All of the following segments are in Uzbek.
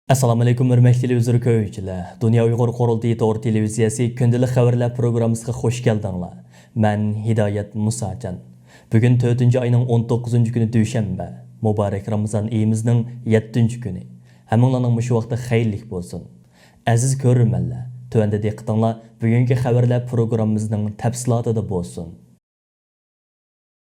Assalomu alaykum hurmatli televizor ko'ruvchilar. Dunyo Uyg'ur qurultiyi to'g'ri televiziyasi kundalik xabarlar programmasiga xush keldinglar. Men Hidoyat Musajon. Bugun 4-oyning 19-kuni dushanba. Muborak Ramazon oyimizning 7-kuni. Hammanglarning mush vaqti xayrlik bo'lsin. Aziz ko'ruvchilar, tövəndə diqqətinizlər bugungi xabarlar programmamızning tafsilotida bo'lsin.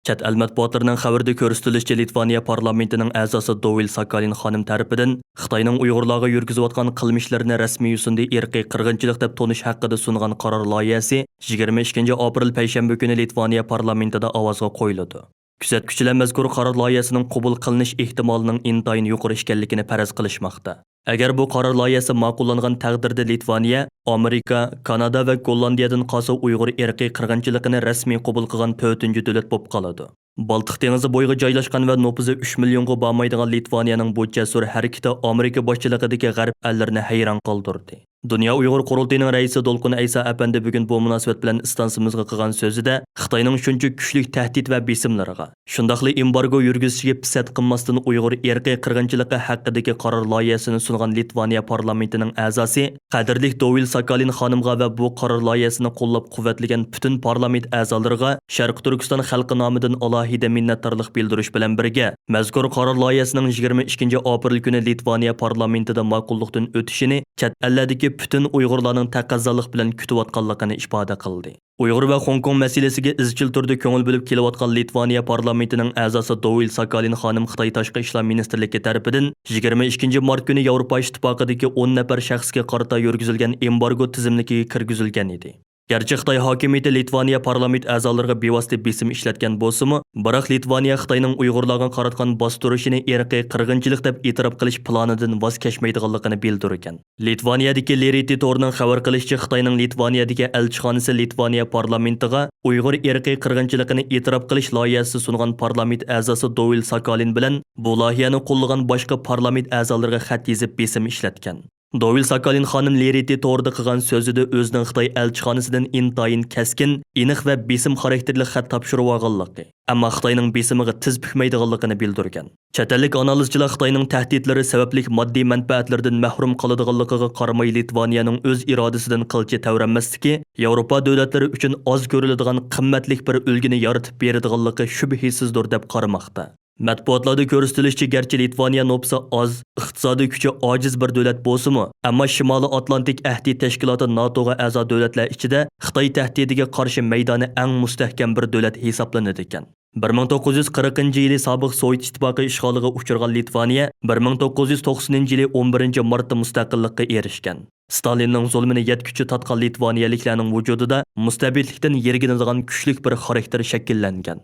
Chet el matbuotlarining xabarda ko'rsatilishicha Litvaniya parlamentining a'zosi Dovil Sakalin xonim tarafidan Xitoyning Uyg'urlarga yurgizayotgan qilmishlarini rasmiy yo'sinda irqiy qirg'inchilik deb tonish haqida sungan qaror loyihasi 22 aprel payshanba kuni Litvaniya parlamentida ovozga qo'yildi. Kuzatuvchilar mazkur qaror loyihasining qabul qilinish ehtimolining intayin yuqori ekanligini faraz qilishmoqda. Agar bu qaror loyihasi ma'qullangan taqdirda Litvaniya, Amerika, Kanada va Gollandiyadan qolsa Uyg'ur irqiy qirg'inchiligini rasmiy qabul qilgan 4-davlat bo'lib qoladi. Baltiq dengizi bo'yiga joylashgan va nufuzi 3 millionga bormaydigan Litvaniyaning bu jasur harakati Amerika boshchiligidagi g'arb allarini hayron qoldirdi. Dunyo Uyg'ur qurultiyining raisi Dolqun Aysa apandi bugun bu munosabat bilan istansimizga qilgan so'zida Xitoyning shuncha kuchli tahdid va besimlariga, shundaqli embargo yurgizishiga pisat qilmasdan Uyg'ur irqiy qirg'inchiligi haqidagi qaror loyihasini sungan Litvaniya parlamentining a'zosi qadrli Dovil Sakalin xonimga va bu qaror loyihasini qo'llab-quvvatlagan butun parlament a'zolariga Sharq Turkiston xalqi nomidan alohida minnatdorlik bildirish bilan birga mazkur qaror loyihasining 22 aprel kuni Litvaniya parlamentida ma'qullikdan o'tishini chet ellardagi butun Uyg'urlarning taqozolik bilan kutayotganligini ifoda qildi. Uyg'ur va Hong Kong masalasiga izchil turda ko'ngil bo'lib kelayotgan Litvaniya parlamentining a'zosi Dovil Sakalin xonim Xitoy tashqi ishlar ministrligi tomonidan 22 mart kuni Yevropa ittifoqidagi 10 nafar shaxsga qarata yurgizilgan embargo tizimligiga kirgizilgan edi. Garchi Xitoy hokimiyati Litvaniya parlament a'zolariga bevosita besim ishlatgan bo'lsa-mu, biroq Litvaniya Xitoyning Uyg'urlarga qaratgan bostirishini irqiy qirg'inchilik deb e'tirof qilish planidan voz kechmaydiganligini bildirgan. Litvaniyadagi Leriti to'rining xabar qilishicha, Xitoyning Litvaniyadagi elchixonasi Litvaniya parlamentiga Uyg'ur irqiy qirg'inchiligini e'tirof qilish loyihasi sungan parlament a'zosi Dovil Sakalin bilan bu loyihani qo'llagan boshqa parlament a'zolariga xat yozib besim ishlatgan. Dovil Sakalin xonim Leriti to'g'rida qilgan so'zida o'zining Xitoy elchixonasidan intayin kaskin, aniq va besim xarakterli xat topshirib olganligi, ammo Xitoyning besimiga tiz bukmaydiganligini bildirgan. Chet ellik analizchilar Xitoyning tahdidlari sababli moddiy manfaatlardan mahrum qoladiganligiga qaramay Litvaniyaning o'z irodasidan qilcha tavranmasligi Yevropa davlatlari uchun oz ko'riladigan qimmatli bir ulgini yaratib beradiganligi shubhisizdir deb qaramoqda. Matbuotlarda ko'rsatilishicha, garchi Litvaniya nufusi oz, iqtisodiy kuchi ojiz bir davlat bo'lsa-mu, ammo Shimoliy Atlantik ahdi tashkiloti NATOga a'zo davlatlar ichida Xitoy tahdidiga qarshi maydoni eng mustahkam bir davlat hisoblanadi ekan. 1940-yili sobiq Sovet ittifoqi ishg'oliga uchragan Litvaniya 1990-yili 11-martda mustaqillikka erishgan. Stalinning zulmini yetkichi tatqan litvaniyaliklarning vujudida mustabidlikdan yerginadigan kuchli bir xarakter shakllangan.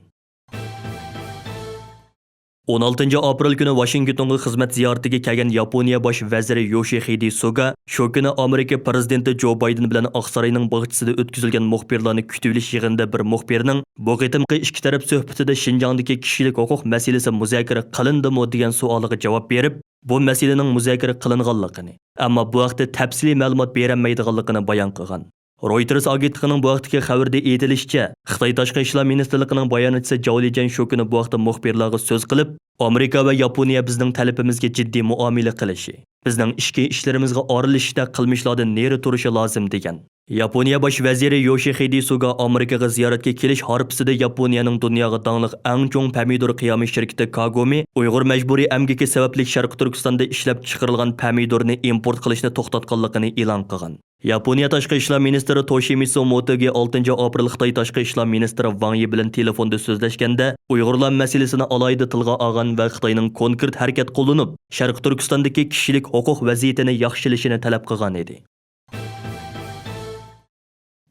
16 aprel kuni Washingtonga xizmat ziyoratiga kelgan Yaponiya bosh vaziri Yoshihide Suga shu kuni Amerika prezidenti Joe Biden bilan Oqsaroyning bog'chisida o'tkazilgan muxbirlarni kutilish yig'inida bir muxbirning bu qitimqi ikki taraf suhbatida Shinjongdagi kishilik huquq masalasi muzokara qilindimi degan savoliga javob berib, bu masalaning muzokara qilinganligini, ammo bu vaqtda tafsiliy ma'lumot berilmaydiganligini bayon qilgan. Reuters agentligining bu vaqtdagi xabarda aytilishicha, Xitoy tashqi ishlar ministrligining bayonotchisi Zhao Lijian shu kuni bu vaqtda muxbirlarga so'z qilib, Amerika va Yaponiya bizning talabimizga jiddiy muomala qilishi, bizning ichki ishlarimizga orilishda qilmishlardan neri turishi lozim degan. Yaponiya bosh vaziri Yoshihide Suga Amerikaga ziyoratga kelish harpisida Yaponiyaning dunyoga tangliq eng chong pomidor qiyami shirkati Kagome Uyg'ur majburiy emgaki sababli Sharq Turkistonda ishlab chiqarilgan pomidorni import qilishni to'xtatganligini e'lon qilgan. Yaponiya tashqi ishlar ministri Toshimitsu Motogi 6 aprel Xitoy tashqi ishlar ministri Wang Yi bilan telefonda so'zlashganda Uyg'urlar masalasini alohida tilga olgan va Xitoyning konkret harakat qo'llanib, Sharq Turkistondagi kishilik huquq vaziyatini yaxshilashini talab qilgan edi.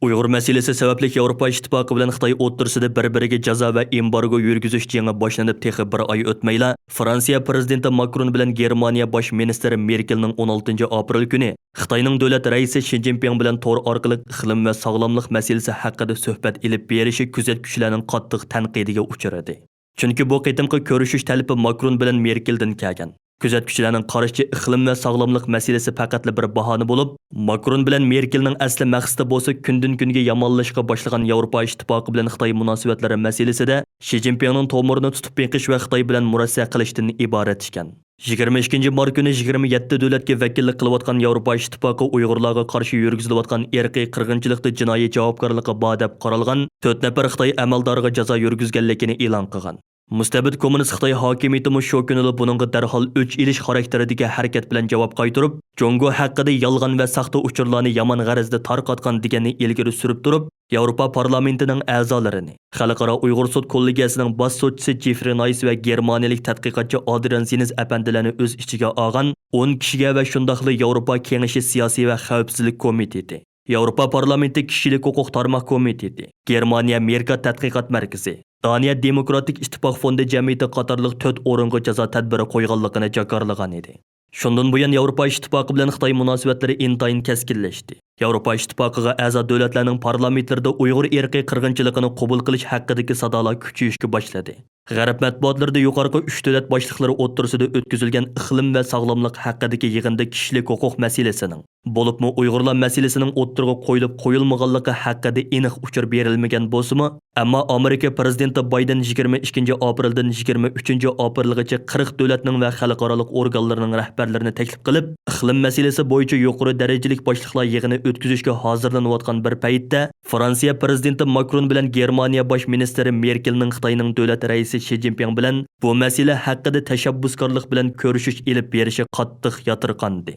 Uyg'ur masalasi sababli Yevropa ittifoqi bilan Xitoy o'rtasida bir-biriga jazo va embargo yurgizish jangi boshlanib texi bir oy o'tmayla Fransiya prezidenti Macron bilan Germaniya bosh ministri Merkelning 16 aprel kuni Xitoyning davlat raisi Xi Jinping bilan to'r orqali iqlim va sog'lomlik masalasi haqida suhbat olib berishi kuzatuvchilarning qattiq tanqidiga uchradi. Chunki bu qitimqi ko'rishish talabi Macron bilan Merkeldan kelgan. Kuzatuvchilarning qarashicha iqlim va sog'lomlik masalasi faqatli bir bahona bo'lib, Macron bilan Merkelning asli maqsadi bo'lsa kundan-kunga yomonlashishga boshlagan Yevropa ittifoqi bilan Xitoy munosabatlari masalasida Xi Jinpingning to'mirini tutib beqish va Xitoy bilan murosasa qilishdan iborat ekan. 22 mart kuni 27 davlatga vakillik qilayotgan Yevropa İttifaqı Uyg'urlarga qarshi yurgizilayotgan irqiy qirg'inchilikda jinoiy javobgarligi bor deb qaralgan 4 nafar Xitoy amaldoriga jazo yurgizganligini e'lon qilgan. Mustabid kommunist Xitoy hokimiyati shu kunida buningga darhol o'ch ilish xarakteridagi harakat bilan javob qaytarib, Jongo haqida yolg'on va saxta uchurlarni yomon g'arazda tarqatgan deganini ilgari surib turib, Yevropa parlamentining a'zolarini, Xalqaro Uyg'ur sud kollegiyasining bosh sudchisi Jeffrey Nice va germaniyalik tadqiqotchi Adrian Ziniz apandilarni o'z ichiga olgan 10 kishiga va shundaqli Yevropa Kengashi siyosiy va xavfsizlik komiteti, Yevropa parlamenti kishilik huquq tarmoq komiteti, Germaniya Merka tadqiqot markazi, Daniya Demokratik İttifaq fondi jamiyati qatorliq 4 o'ringa jazo tadbiri qo'yganligini jakarlagan edi. Shundan buyon Yevropa İttifaqı bilan Xitoy munosabatlari intayin keskinlashdi. Yevropa İttifaqıga a'zo davlatlarning parlamentlarida Uyg'ur irqiy qirg'inchiligini qabul qilish haqidagi sadolar kuchayishga boshladi. G'arb matbuotlarida yuqorqi 3 davlat boshliqlari o'rtasida o'tkazilgan iqlim va sog'lomlik haqidagi yig'inda kishilik huquq masalasining, bo'libmi Uyg'urlar masalasining o'ttirg'i qo'yilib qo'yilmaganligi haqida aniq uchur berilmagan bo'lsa-mu, ammo Amerika prezidenti Bayden 22 apreldan 23 aprelgacha 40 davlatning va xalqaro organlarning rahbarlarini taklif qilib, iqlim masalasi bo'yicha yuqori darajali boshliqlar yig'ini o'tkazishga hozirlanayotgan bir paytda Fransiya prezidenti Macron bilan Germaniya bosh ministri Merkelning Xitoyning davlat raisi Xi Jinping bilan bu masala haqida tashabbuskorlik bilan ko'rishish elib berishi qattiq yotirqandi.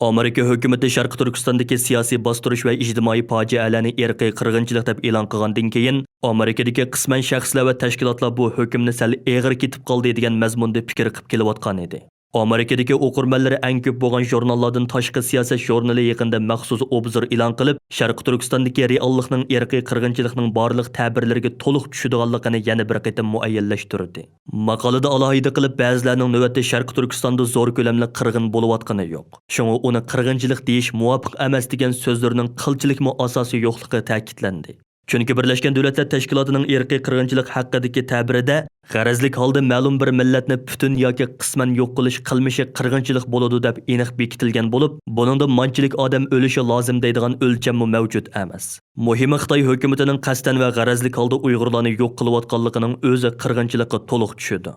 Amerika hukumati Sharqi Turkistondagi siyosiy bostirish va ijtimoiy fojialarni irqiy qirg'inchilik deb e'lon qilgandan keyin Amerikadagi qisman shaxslar va tashkilotlar bu hukmni sal eg'ir ketib qoldi degan mazmunda fikr qilib kelayotgan edi. Amerikadagi o'qirmanlari eng ko'p bo'lgan jurnallardan tashqi siyosat jurnali yaqinda maxsus obzor e'lon qilib, Sharqi Turkistondagi reallikning irqiy qirg'inchilikning barliq ta'birlariga to'liq tushadiganligini yana bir qatam muayyanlashtirdi. Maqolada alohida qilib ba'zilarning navbatda Sharqi Turkistonda zo'r ko'lamli qirg'in bo'layotgani yo'q. Shunga uni qirg'inchilik deyish muvofiq emas degan so'zlarning qilchilikmi asosi yo'qligi ta'kidlandi. Chunki Birlashgan Davlatlar Tashkilotining irqiy qirg'inchilik haqidagi ta'birida g'arazlik holda ma'lum bir millatni butun yoki qisman yo'q qilish qilmishi qirg'inchilik bo'ladi deb aniq bekitilgan bo'lib, buningda manchilik odam o'lishi lozim deydigan o'lchammi mavjud emas. Muhimi Xitoy hukumatining qasdan va g'arazlik holda Uyg'urlarni yo'q qilayotganligining o'zi qirg'inchilikka to'liq tushdi.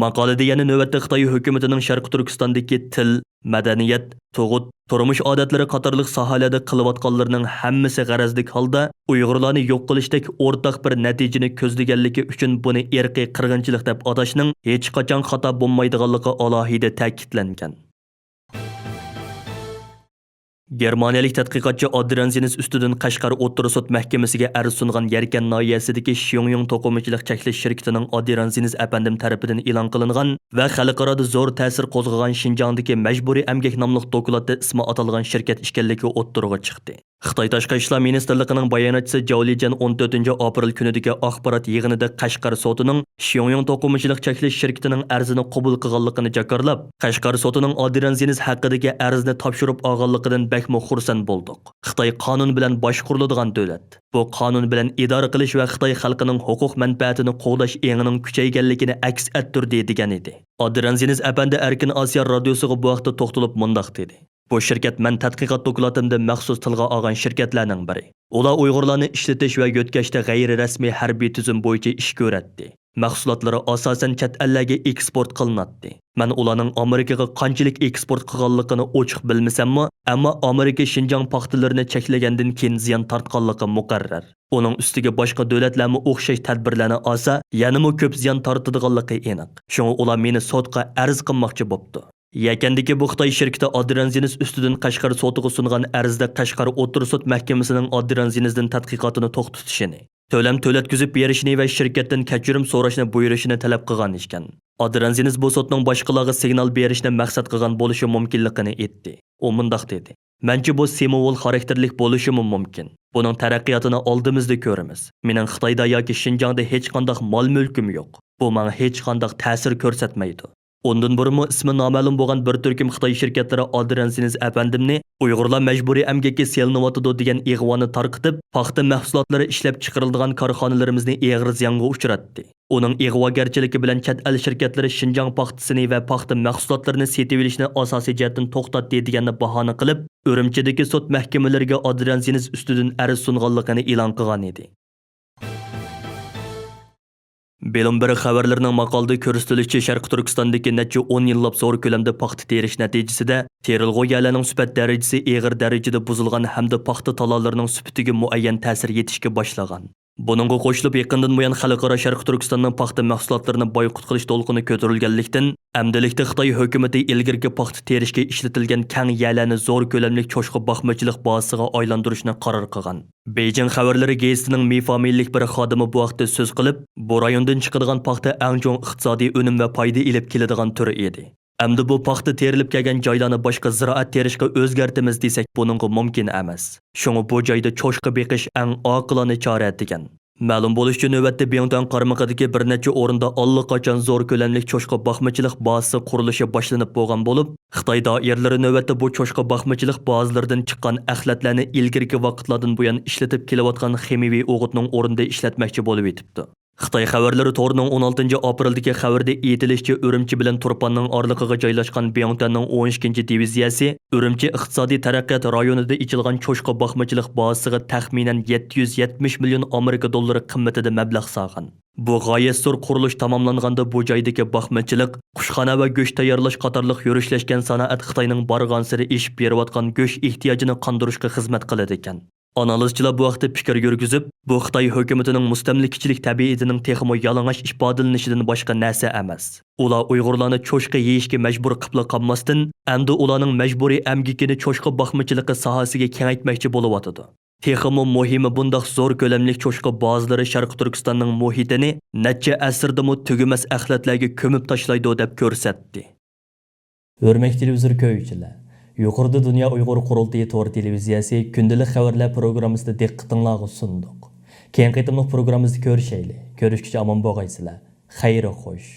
Maqolada yana navbatda Xitoy hukumatining Sharqi Turkistondagi til, madaniyat, tug'ut, turmush odatlari qatorliq sohalarda qilayotganlarining hammasi g'arazlik holda Uyg'urlarni yo'q qilishdek o'rtaq bir natijani ko'zlaganligi uchun buni irqiy qirg'inchilik deb atashning hech qachon xato bo'lmaydiganligi alohida ta'kidlangan. Germaniyalik tadqiqotchi Adrian Ziniz ustidan Qashqar o'rta sud mahkamasiga arz sungan Yarkan noyasidagi Xiongyong to'qimachilik cheklash shirkatining Adrian Ziniz apandim tarafidan e'lon qilingan va xalqaroda zo'r ta'sir qo'zg'agan Xinjiangdagi majburiy emgak nomli dokumentda ismi atalgan shirkat ekanligi o'ttirg'a chiqdi. Xitoy Tashqi ishlar ministrligining bayonotchisi Zhao Lijian 14 aprel kunidagi axborot yig'inida Qashqar sotining Xiongyong to'qimachilik cheklash shirkatining arzini qabul qilganligini jakarlab, Qashqar sotining Adrian Ziniz haqidagi arzni topshirib olganligidan bakmi xursand bo'ldik. Xitoy qonun bilan boshquriladigan davlat. Bu qonun bilan idora qilish va Xitoy xalqining huquq manfaatini qo'llash engining kuchayganligini aks ettirdi degan edi. Adrian Ziniz apandi Erkin Osiyo radiosiga bu vaqtda to'xtalib mundaq dedi. Bu shirkat men tadqiqot dokumentimda maxsus tilga olgan shirkatlarning biri. Ular Uyg'urlarni ishlatish va yo'tkashda g'ayri rasmiy harbiy tuzum bo'yicha ish ko'ratdi. Mahsulotlari asosan chet ellarga eksport qilinadi. Men ularning Amerikaga qanchalik eksport qilganligini ochiq bilmasam-mu, ammo Amerika Xinjiang paxtalarini cheklagandan keyin ziyon tortganligi muqarrar. Uning ustiga boshqa davlatlarga o'xshash tadbirlarni olsa, yanami ko'p ziyon tortadiganligi aniq. Shunga ular meni sudga arz qilmoqchi bo'pti. Yakandagi bu Xitoy shirkati Adrian Ziniz ustidan Qashqar sotiga sungan arzda Qashqar o'rta sud mahkamasining Adrian Zinizdan tadqiqotini to'xtatishini, to'lam to'latkizib berishini va shirkatdan kechirim so'rashni buyurishini talab qilgan ekan. Adrian Ziniz bu sotning boshqalarga signal berishni maqsad qilgan bo'lishi mumkinligini aytdi. U mundaq dedi: "Mencha bu simvol xarakterlik bo'lishi mumkin. Buning taraqqiyotini oldimizda ko'ramiz. Mening Xitoyda yoki Xinjiangda hech qanday mol-mulkim yo'q. Bu menga hech qanday ta'sir ko'rsatmaydi." Ondan burunmu ismi noma'lum bo'lgan bir turkum Xitoy shirkatlari Adrian Ziniz apandimni Uyg'urlar majburiy emgakka selinayotdi degan ig'voni tarqitib, paxta mahsulotlari ishlab chiqariladigan korxonalarimizni eg'ir ziyonga uchratdi. Uning ig'vogarchiligi bilan chet el shirkatlari Xinjiang paxtasini va paxta mahsulotlarini setib olishni asosiy jihatdan to'xtatdi deganni bahona qilib, Urumchidagi sud mahkamalariga Adrian Ziniz ustidan arz sunganligini e'lon qilgan edi. Bloomberg xabarlarining maqolada ko'rsatilishicha Sharq Turkistondagi necha 10 yillab zo'r ko'lamda paxta terish natijasida terilgan yallarning sifat darajasi og'ir darajada buzilgan hamda paxta talolarining sifatiga muayyan ta'sir etishga boshlagan. Buningga qo'shilib yaqindan buyon xalqaro Sharq Turkistonning paxta mahsulotlarini boykot qilish to'lqini ko'tarilganlikdan, amdilikda Xitoy hukumati ilgirki paxta terishga ishlatilgan kang yallarni zo'r ko'lamli cho'chqa boqmachilik bazasiga aylantirishni qaror qilgan. Beijing xabarlari gazetining mifamillik bir xodimi bu vaqtda so'z qilib, bu rayondan chiqadigan paxta eng chong iqtisodiy unum va foyda ilib keladigan turi edi. Amdi bu paxta terilib kelgan joylarni boshqa ziroat terishga o'zgartimiz desak, buningga mumkin emas. Shunga bu joyda cho'chqa beqish eng oqilona chora degan. Ma'lum bo'lishicha navbatda Byongtan qarmog'idagi bir necha o'rinda allaqachon zo'r ko'lamli cho'chqa boqmachilik bazasi qurilishi boshlanib bo'lgan bo'lib, Xitoy doiralari navbatda bu cho'chqa boqmachilik bazalaridan chiqqan axlatlarni ilgirki vaqtlardan buyon ishlatib kelayotgan ximiviy o'g'itning o'rnida ishlatmoqchi bo'lib etibdi. Xitoy xabarlari to'rining 16 aprildagi xabarda aytilishicha Urumchi bilan Turpanning oraliqiga joylashgan Byongtanning 12-diviziyasi Urumchi iqtisodiy taraqqiyot rayonida ichilgan cho'chqa boqmachilik bazasiga taxminan 770 million Amerika dollari qimmatida mablag' solgan. Bu g'oyat zo'r qurilish tamomlanganda bu joydagi boqmachilik, qushxona va go'sht tayyorlash qatorliq yurishlangan sanoat Xitoyning borgan-sari eshib berayotgan go'sht ehtiyojini qondirishga xizmat qiladi ekan. Analizchilar bu vaqtda fikr yurgizib, bu Xitoy hukumatining mustamlikachilik tabiatining texmo yalang'och ifodalanishidan boshqa narsa emas. Ular Uyg'urlarni cho'chqa yeyishga majbur qilib qolmasdan, endi ularning majburiy amgikini cho'chqa boqmachiligi sohasiga kengaytmoqchi bo'layotdi. Texmo muhimi bundaq zo'r ko'lamli cho'chqa bazalari Sharq Turkistonning muhitini necha asrdami tugumas axlatlarga ko'mib tashlaydi deb ko'rsatdi. Hurmatli televizor ko'ruvchilar, yuqorida Dunyo Uyg'ur qurultiyi to'r televiziyasi kundalik xabarlar programmasida diqqatingizga sunduq. Keyingi qitimliq programmamizda ko'rishaylik. Ko'rishguncha omon bo'lgaysizlar. Xayr xo'sh.